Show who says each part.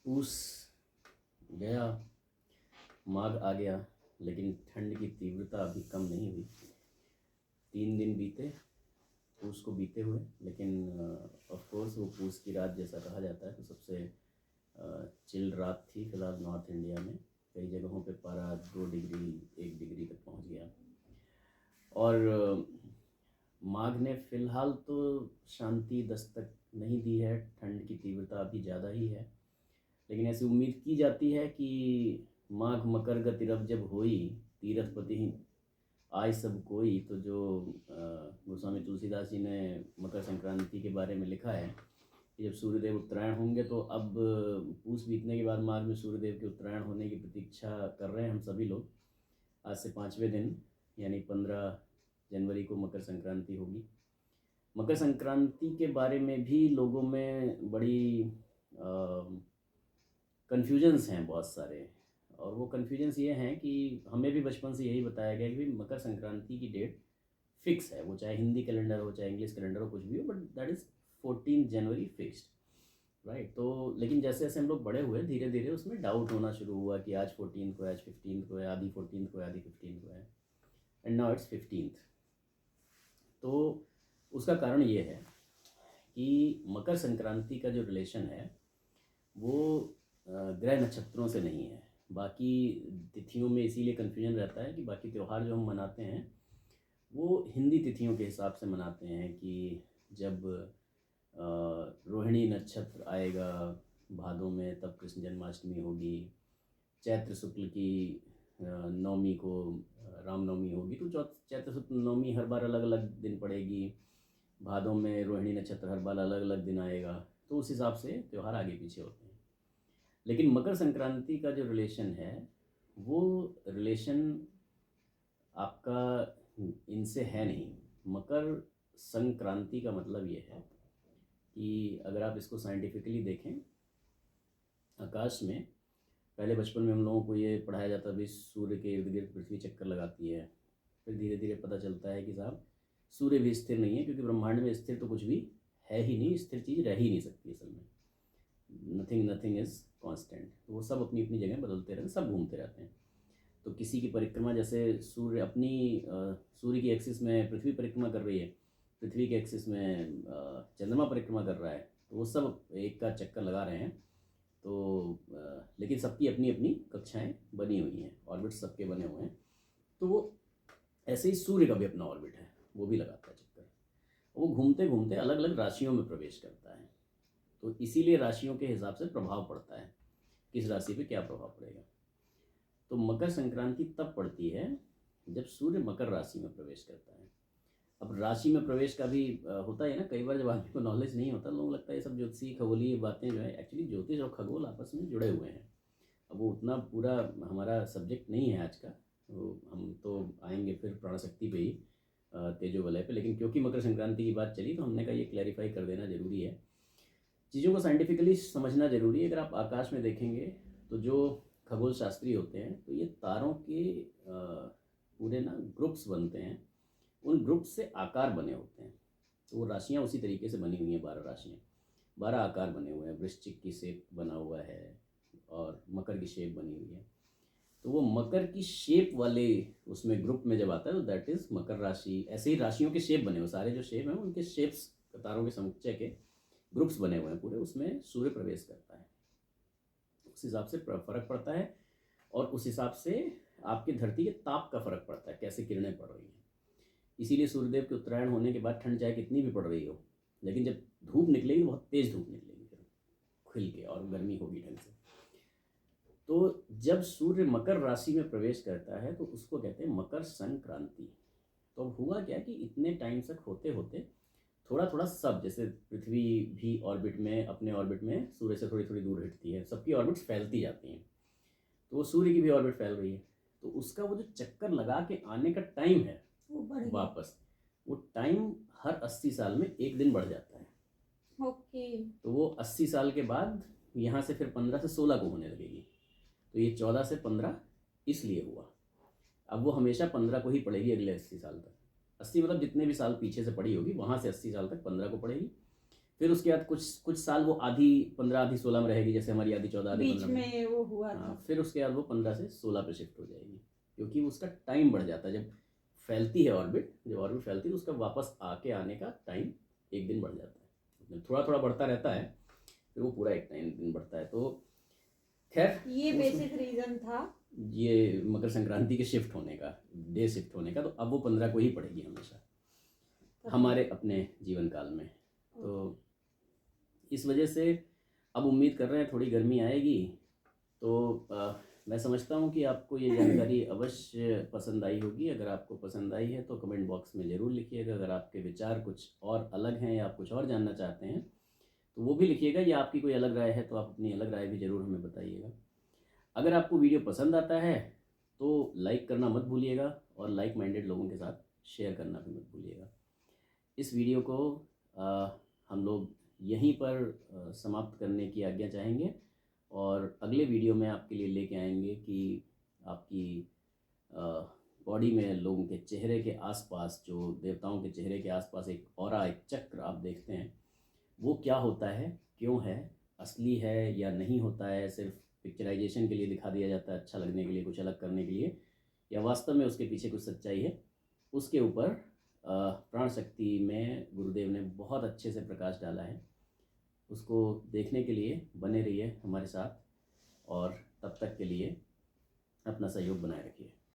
Speaker 1: पूस गया, माघ आ गया, लेकिन ठंड की तीव्रता अभी कम नहीं हुई। 3 दिन बीते पूस को बीते हुए, लेकिन ऑफ कोर्स वो पूस की रात जैसा कहा जाता है, तो सबसे चिल रात थी फिलहाल नॉर्थ इंडिया में। कई जगहों पे पारा 2 डिग्री 1 डिग्री तक पहुंच गया। और माघ ने फिलहाल तो शांति दस्तक नहीं दी है, ठंड की तीव्रता अभी ज़्यादा ही है। लेकिन ऐसी उम्मीद की जाती है कि माघ मकर गतिरव जब होई, तीरथ पति आय सब कोई। तो जो गोस्वामी तुलसीदास जी ने मकर संक्रांति के बारे में लिखा है कि जब सूर्यदेव उत्तरायण होंगे, तो अब पूस बीतने के बाद माघ में सूर्यदेव के उत्तरायण होने की प्रतीक्षा कर रहे हैं हम सभी लोग। आज से 5वें दिन यानी 15 जनवरी को मकर संक्रांति होगी। मकर संक्रांति के बारे में भी लोगों में बड़ी कन्फ्यूजन्स हैं बहुत सारे। और वो कन्फ्यूजन्स ये हैं कि हमें भी बचपन से यही बताया गया कि मकर संक्रांति की डेट फिक्स है, वो चाहे हिंदी कैलेंडर हो चाहे इंग्लिश कैलेंडर हो, कुछ भी हो, but that is 14 January fixed, right. तो लेकिन जैसे जैसे हम लोग बड़े हुए, धीरे धीरे उसमें डाउट होना शुरू हुआ कि आज 14 को है, आज 15 को है, आधी 14 को है, आधी 15 को है, एंड नाउ इट्स 15th। तो उसका कारण ये है कि मकर संक्रांति का जो रिलेशन है वो ग्रह नक्षत्रों से नहीं है। बाकी तिथियों में इसीलिए कन्फ्यूजन रहता है कि बाकी त्यौहार जो हम मनाते हैं वो हिंदी तिथियों के हिसाब से मनाते हैं कि जब रोहिणी नक्षत्र आएगा भादों में, तब कृष्ण जन्माष्टमी होगी। चैत्र शुक्ल की नवमी को रामनवमी होगी, तो चैत्र शुक्ल नवमी हर बार अलग अलग दिन पड़ेगी। भादों में रोहिणी नक्षत्र हर बार अलग अलग दिन आएगा, तो उस हिसाब से त्यौहार आगे पीछे होते हैं। लेकिन मकर संक्रांति का जो रिलेशन है वो रिलेशन आपका इनसे है नहीं। मकर संक्रांति का मतलब ये है कि अगर आप इसको साइंटिफिकली देखें, आकाश में पहले बचपन में हम लोगों को ये पढ़ाया जाता भी सूर्य के इर्द गिर्द पृथ्वी चक्कर लगाती है। फिर धीरे धीरे पता चलता है कि साहब सूर्य भी स्थिर नहीं है, क्योंकि ब्रह्मांड में स्थिर तो कुछ भी है ही नहीं, स्थिर चीज़ रह ही नहीं सकती असल में। Nothing is constant. तो वो सब अपनी अपनी जगह बदलते रहते हैं, सब घूमते रहते हैं। तो किसी की परिक्रमा, जैसे सूर्य अपनी सूर्य की एक्सिस में पृथ्वी परिक्रमा कर रही है, पृथ्वी के एक्सिस में चंद्रमा परिक्रमा कर रहा है, तो वो सब एक का चक्कर लगा रहे हैं। तो लेकिन सबकी अपनी अपनी कक्षाएं बनी हुई हैं, ऑर्बिट सबके बने हुए हैं। तो वो ऐसे ही सूर्य का भी अपना ऑर्बिट है, वो भी लगाता है चक्कर। वो घूमते घूमते अलग अलग राशियों में प्रवेश करता है। तो इसीलिए राशियों के हिसाब से प्रभाव पड़ता है, किस राशि पे क्या प्रभाव पड़ेगा। तो मकर संक्रांति तब पड़ती है जब सूर्य मकर राशि में प्रवेश करता है। अब राशि में प्रवेश का भी होता है ना, कई बार जब आदमी को नॉलेज नहीं होता, लोगों लगता है ये सब ज्योतिषी खगोलीय बातें जो है, एक्चुअली ज्योतिष और खगोल आपस में जुड़े हुए हैं। अब वो उतना पूरा हमारा सब्जेक्ट नहीं है आज का, तो हम तो आएंगे फिर प्राणशक्ति पे ही, तेजो वलय पे। लेकिन क्योंकि मकर संक्रांति की बात चली तो हमने कहा ये क्लैरिफाई कर देना ज़रूरी है, चीज़ों को साइंटिफिकली समझना ज़रूरी है। अगर आप आकाश में देखेंगे तो जो खगोल शास्त्री होते हैं, तो ये तारों के पूरे ना ग्रुप्स बनते हैं, उन ग्रुप्स से आकार बने होते हैं। तो वो राशियाँ उसी तरीके से बनी हुई हैं, 12 राशियाँ, 12 आकार बने हुए हैं। वृश्चिक की शेप बना हुआ है और मकर की शेप बनी हुई है। तो वो मकर की शेप वाले उसमें ग्रुप में जब आता है तो दैट इज़ मकर राशि। ऐसे ही राशियों के शेप बने हुए, सारे जो शेप हैं उनके शेप्स, तारों के समुच्चय के ग्रुप्स बने हुए हैं पूरे, उसमें सूर्य प्रवेश करता है। उस हिसाब से फ़र्क पड़ता है, और उस हिसाब से आपकी धरती के ताप का फ़र्क पड़ता है, कैसे किरणें पड़ रही हैं। इसीलिए सूर्यदेव के उत्तरायण होने के बाद ठंड चाहे कितनी भी पड़ रही हो, लेकिन जब धूप निकलेगी बहुत तेज़ धूप निकलेगी फिर खुल के, और गर्मी होगी ढंग से। तो जब सूर्य मकर राशि में प्रवेश करता है तो उसको कहते हैं मकर संक्रांति। तो अब हुआ क्या कि इतने टाइम तक होते होते थोड़ा थोड़ा सब, जैसे पृथ्वी भी ऑर्बिट में, अपने ऑर्बिट में सूर्य से थोड़ी थोड़ी दूर हटती है, सबकी ऑर्बिट्स फैलती जाती हैं, तो वो सूर्य की भी ऑर्बिट फैल रही है। तो उसका वो जो चक्कर लगा के आने का टाइम है वापस, वो टाइम हर 80 साल में 1 दिन बढ़ जाता है।
Speaker 2: ओके।
Speaker 1: तो वो 80 साल के बाद यहाँ से फिर 15 से 16 को होने लगेगी। तो ये 14 से 15 इसलिए हुआ। अब वो हमेशा 15 को ही पड़ेगी अगले 80 साल तक। 80 मतलब जितने भी साल पीछे से पड़ी होगी, वहाँ से 80 साल तक 15 को पड़ेगी। फिर उसके बाद कुछ कुछ साल वो आधी 15 आधी 16 में रहेगी, जैसे हमारी आधी 14 आधी
Speaker 2: बीच
Speaker 1: 15 में।
Speaker 2: में वो हुआ
Speaker 1: हाँ,
Speaker 2: था।
Speaker 1: फिर उसके बाद वो 15 से 16 पे शिफ्ट हो जाएगी, क्योंकि उसका टाइम बढ़ जाता है। जब फैलती है ऑर्बिट, जब ऑर्बिट फैलती है तो उसका वापस आके आने का टाइम एक दिन बढ़ जाता है, थोड़ा थोड़ा बढ़ता रहता है, फिर वो पूरा एक टाइम दिन बढ़ता है। तो खैर
Speaker 2: ये बेसिक रीजन था
Speaker 1: ये मकर संक्रांति के शिफ्ट होने का, डे शिफ्ट होने का। तो अब वो 15 को ही पड़ेगी हमेशा हमारे अपने जीवन काल में। तो इस वजह से अब उम्मीद कर रहे हैं थोड़ी गर्मी आएगी। तो मैं समझता हूँ कि आपको ये जानकारी अवश्य पसंद आई होगी। अगर आपको पसंद आई है तो कमेंट बॉक्स में ज़रूर लिखिएगा। अगर आपके विचार कुछ और अलग हैं या आप कुछ और जानना चाहते हैं तो वो भी लिखिएगा, या आपकी कोई अलग राय है तो आप अपनी अलग राय भी ज़रूर हमें बताइएगा। अगर आपको वीडियो पसंद आता है तो लाइक करना मत भूलिएगा, और लाइक माइंडेड लोगों के साथ शेयर करना भी मत भूलिएगा। इस वीडियो को हम लोग यहीं पर समाप्त करने की आज्ञा चाहेंगे, और अगले वीडियो में आपके लिए लेके आएंगे कि आपकी बॉडी में लोगों के चेहरे के आसपास, जो देवताओं के चेहरे के आसपास एक ऑरा, एक चक्र आप देखते हैं, वो क्या होता है, क्यों है, असली है या नहीं होता है, सिर्फ पिक्चराइजेशन के लिए दिखा दिया जाता है, अच्छा लगने के लिए, कुछ अलग करने के लिए, या वास्तव में उसके पीछे कुछ सच्चाई है। उसके ऊपर प्राण शक्ति में गुरुदेव ने बहुत अच्छे से प्रकाश डाला है। उसको देखने के लिए बने रहिए हमारे साथ, और तब तक के लिए अपना सहयोग बनाए रखिए।